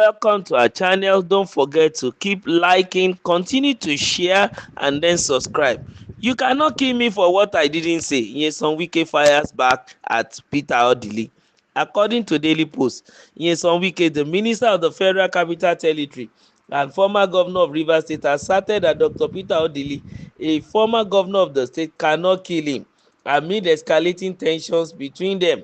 Welcome to our channel. Don't forget to keep liking, continue to share, and then subscribe. You cannot kill me for what I didn't say. Nyesom Wike fires back at Peter Odili. According to Daily Post, Nyesom Wike, the Minister of the Federal Capital Territory and former governor of Rivers State, asserted that Dr. Peter Odili, a former governor of the state, cannot kill him amid escalating tensions between them.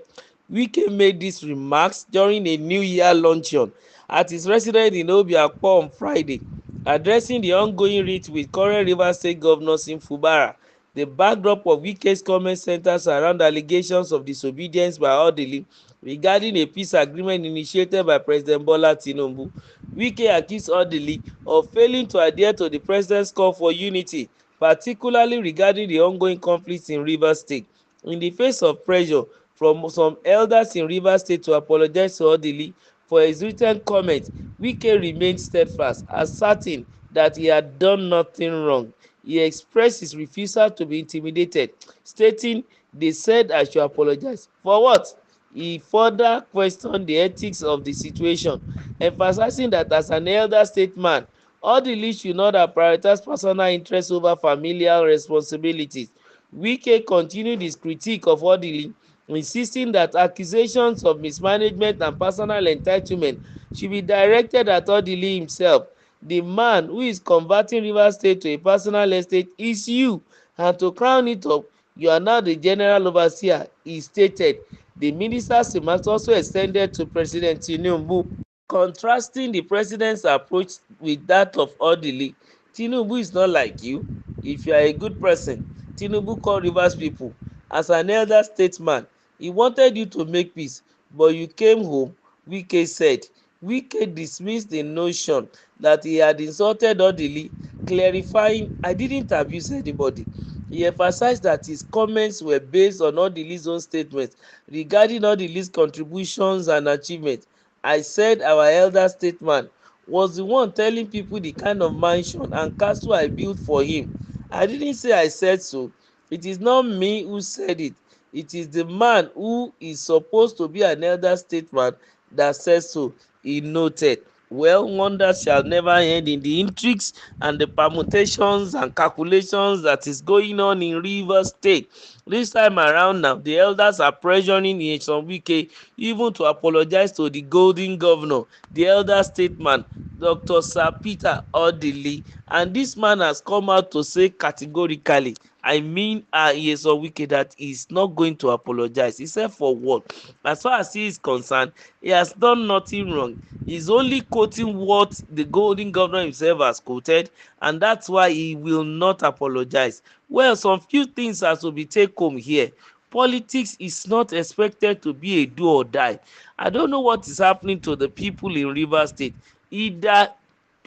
Wike made these remarks during a New Year luncheon at his residence in Obiakpo on Friday, addressing the ongoing rift with current Rivers State Governor Sim Fubara. The backdrop of Wike's comment centers around allegations of disobedience by Odili regarding a peace agreement initiated by President Bola Tinubu. Wike accused Odili of failing to adhere to the president's call for unity, particularly regarding the ongoing conflicts in Rivers State. In the face of pressure from some elders in Rivers State to apologize to Odili for his written comment, Wike remained steadfast, asserting that he had done nothing wrong. He expressed his refusal to be intimidated, stating, "They said I should apologize. For what?" He further questioned the ethics of the situation, emphasizing that as an elder statesman, Odili should not have prioritized personal interests over familial responsibilities. Wike continued his critique of Odili, insisting that accusations of mismanagement and personal entitlement should be directed at Odili himself. The man who is converting Rivers State to a personal estate is you, and to crown it up, you are now the general overseer, he stated. The minister's remarks also extended to President Tinubu, contrasting the president's approach with that of Odili. Tinubu is not like you. If you are a good person, Tinubu called Rivers people. As an elder statesman, he wanted you to make peace, but you came home, Wike said. Wike dismissed the notion that he had insulted Odili, clarifying, "I didn't abuse anybody." He emphasized that his comments were based on Odili's own statements regarding Odili's contributions and achievements. "I said our elder statesman was the one telling people the kind of mansion and castle I built for him. I didn't say I said so. It is not me who said it. It is the man who is supposed to be an elder statesman that says so," he noted. Well, wonders shall never end in the intrigues and the permutations and calculations that is going on in Rivers State. This time around now, the elders are pressuring Nyesom Wike even to apologize to the golden governor, the elder statesman, Dr. Sir Peter Odili. And this man has come out to say categorically, I mean, Nyesom Wike, that he is not going to apologize. He said for what? As far as he is concerned, he has done nothing wrong. He's only quoting what the golden governor himself has quoted, and that's why he will not apologize. Well, some few things has to be take home here. Politics is not expected to be a do or die. I don't know what is happening to the people in Rivers State, either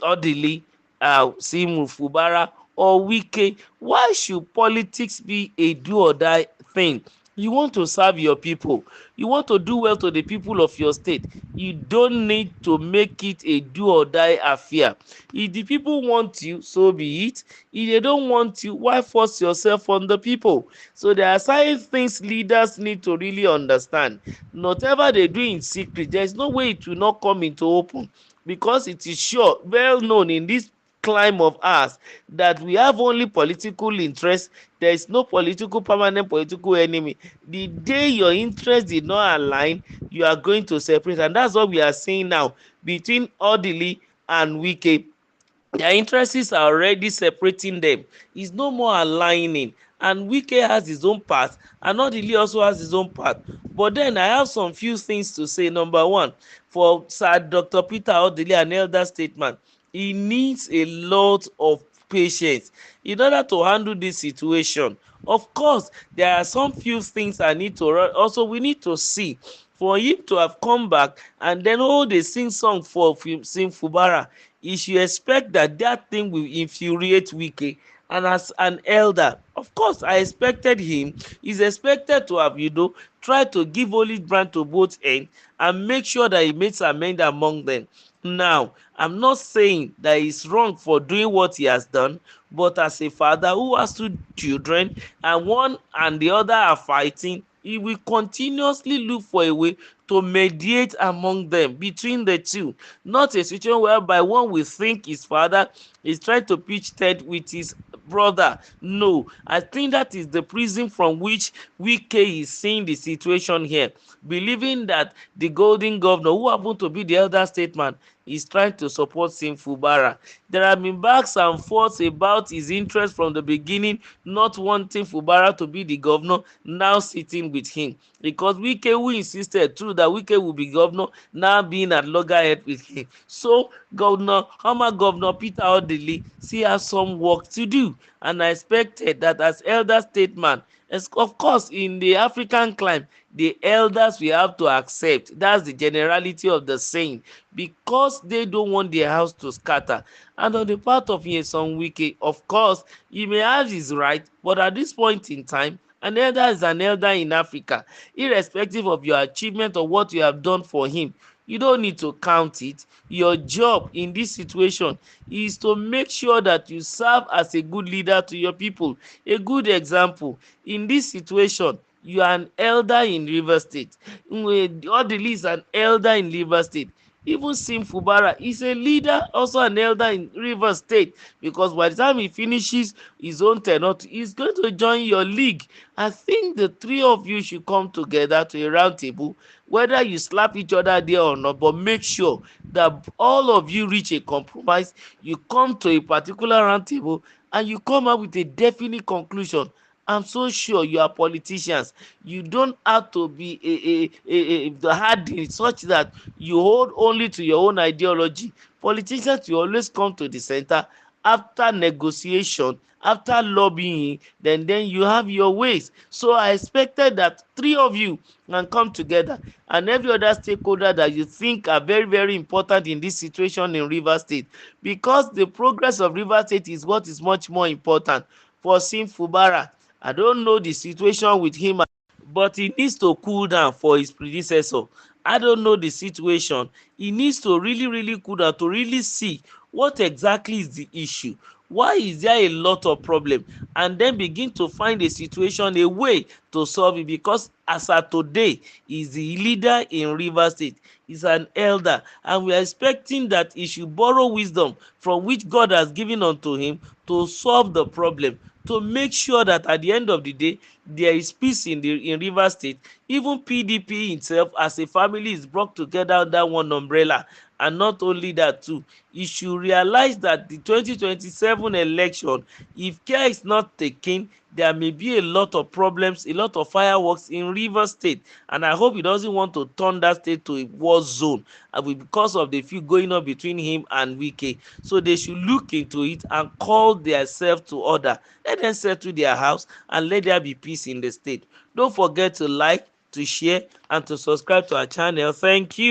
Odili, Simu Fubara, or Wike. Why should politics be a do or die thing? You want to serve your people, you want to do well to the people of your state, you don't need to make it a do or die affair. If the people want you, so be it. If they don't want you, why force yourself on the people? So there are certain things leaders need to really understand. Whatever they do in secret, there is no way it will not come into open, because it is sure, well known in this climb of ours, that we have only political interest. There is no permanent political enemy. The day your interest did not align, you are going to separate, and that's what we are seeing now between Odili and Wike. Their interests are already separating them. It's no more aligning, and Wike has his own path and Odili also has his own path. But then I have some few things to say. Number one, for Sir Dr. Peter Odili, an elder statesman, he needs a lot of patience in order to handle this situation. Of course, there are some few things I need to also we need to see for him to have come back and then they sing song for Sim Fubara. He should expect that that thing will infuriate Wike. And as an elder, of course, I expected him. He's expected to have, try to give olive branch to both ends and make sure that he makes amend among them. Now, I'm not saying that he's wrong for doing what he has done, but as a father who has two children and one and the other are fighting, he will continuously look for a way to mediate among them, between the two, not a situation whereby one will think his father is trying to pitch tent with his brother. No, I think that is the prism from which Wike is seeing the situation here, believing that the golden governor, who happened to be the elder statesman, is trying to support Sim Fubara. There have been backs and forths about his interest from the beginning, not wanting Fubara to be the governor, now sitting with him. Because Wike, who insisted too that Wike will be governor, now being at loggerhead with him. So Governor Peter Odili still has some work to do. And I expected that as elder statesman, of course, in the African climb, the elders will have to accept. That's the generality of the saying, because they don't want their house to scatter. And on the part of Nyesom Wike, of course, he may have his right, but at this point in time, an elder is an elder in Africa, irrespective of your achievement or what you have done for him. You don't need to count it. Your job in this situation is to make sure that you serve as a good leader to your people, a good example. In this situation, you are an elder in Rivers State. Odili is an elder in Rivers State. Even Sim Fubara is a leader, also an elder in Rivers State, because by the time he finishes his own tenure, he's going to join your league. I think the three of you should come together to a round table, whether you slap each other there or not, but make sure that all of you reach a compromise. You come to a particular round table and you come up with a definite conclusion. I'm so sure you are politicians. You don't have to be the hardened such that you hold only to your own ideology. Politicians will always come to the center after negotiation, after lobbying, then you have your ways. So I expected that three of you can come together, and every other stakeholder that you think are very, very important in this situation in Rivers State, because the progress of Rivers State is what is much more important. For Sim Fubara, I don't know the situation with him, but he needs to cool down for his predecessor. I don't know the situation. He needs to really, really cool down to really see what exactly is the issue. Why is there a lot of problem? And then begin to find a situation, a way to solve it. Because as of today, he's the leader in Rivers State. He's an elder, and we are expecting that he should borrow wisdom from which God has given unto him to solve the problem, to make sure that at the end of the day there is peace in Rivers State. Even PDP itself as a family is brought together under one umbrella. And not only that too, you should realize that the 2027 election, if care is not taken, there may be a lot of problems, a lot of fireworks in Rivers State. And I hope he doesn't want to turn that state to a war zone because of the feud going on between him and Wike. So they should look into it and call themselves to order. Let them settle their house and let there be peace in the state. Don't forget to like, to share, and to subscribe to our channel. Thank you.